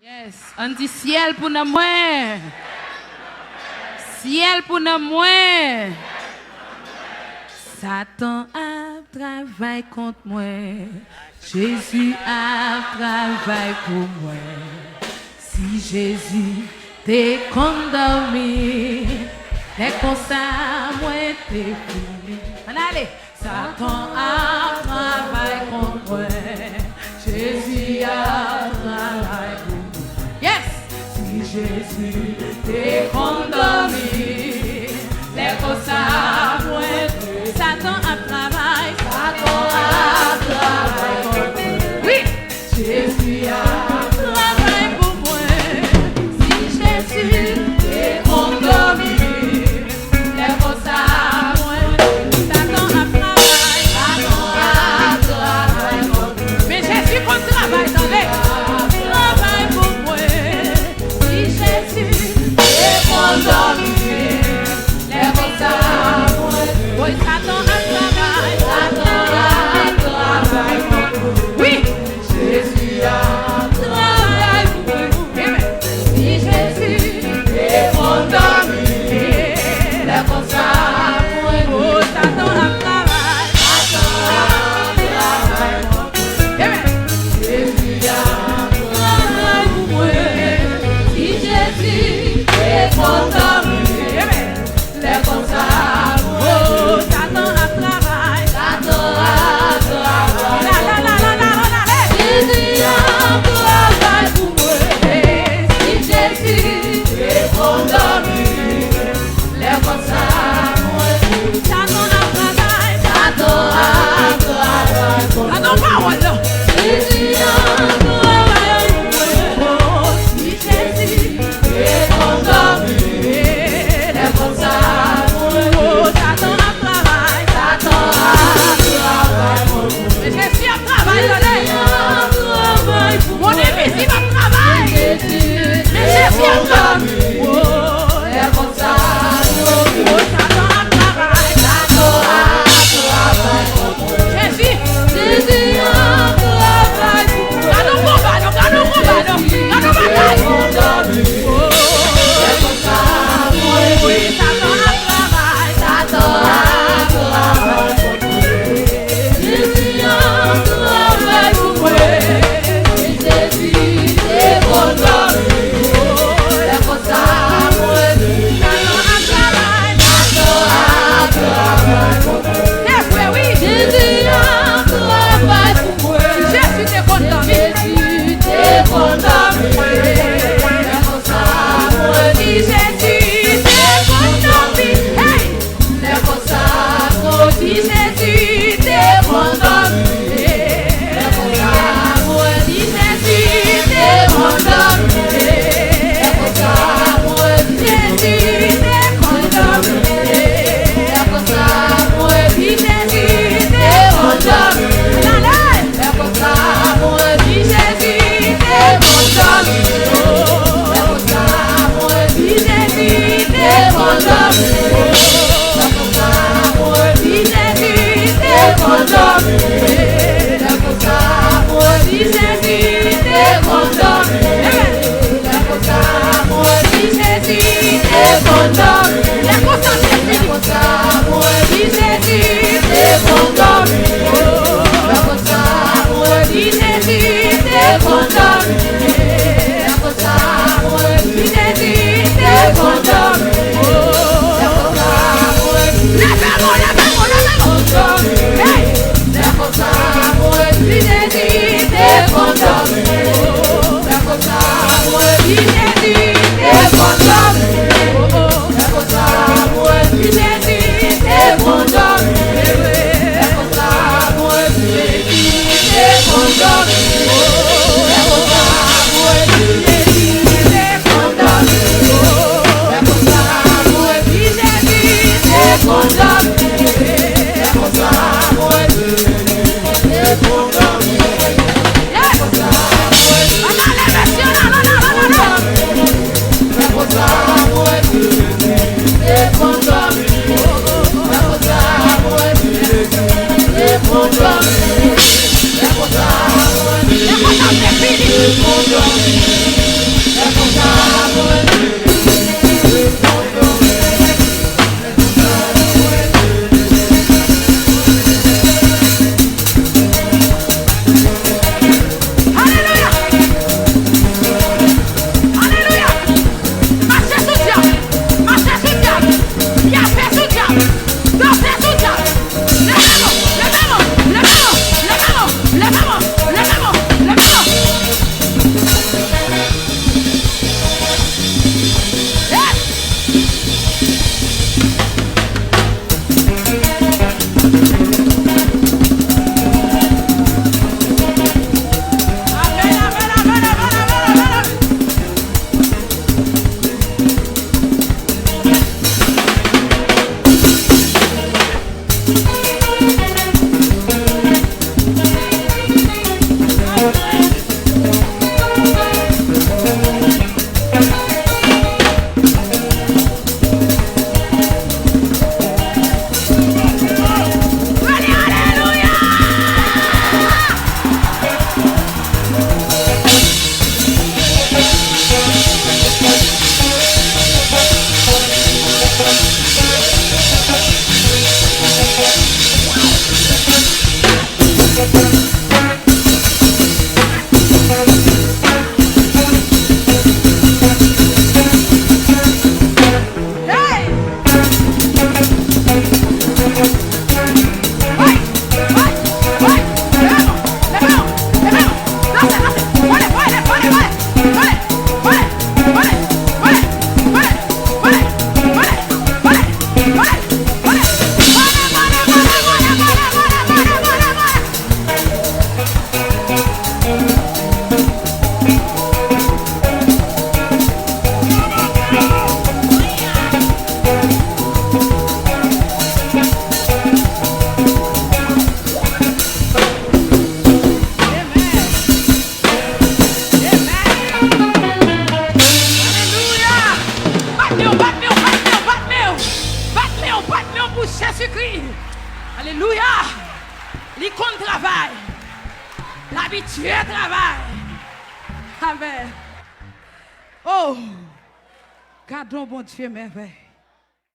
Yes, on dit ciel pour nous moins. Ciel pour nous moins. Satan a travaillé contre moi. Jésus a travaillé pour moi. Si Jésus t'es condamné, les constats moi t'es fini. Allez, Satan a travaillé contre moi. Jésus a travaillé pour moi. Yes! Si Jésus t'es condamné, les constats moi t'es. Satan a travaillé. Satan a travaillé contre moi. Oui! Jésus a travaillé pour moi. Si Jésus t'es condamné, les constats moi t'es. Satan a travaillé. Satan a travaillé contre moi. Mais Jésus prend le travail, attendez. Travaille pour moi. Si Jésus t'es condamné, les constats moi L'habitué travail. Amen. Oh, gardons bon Dieu merveille.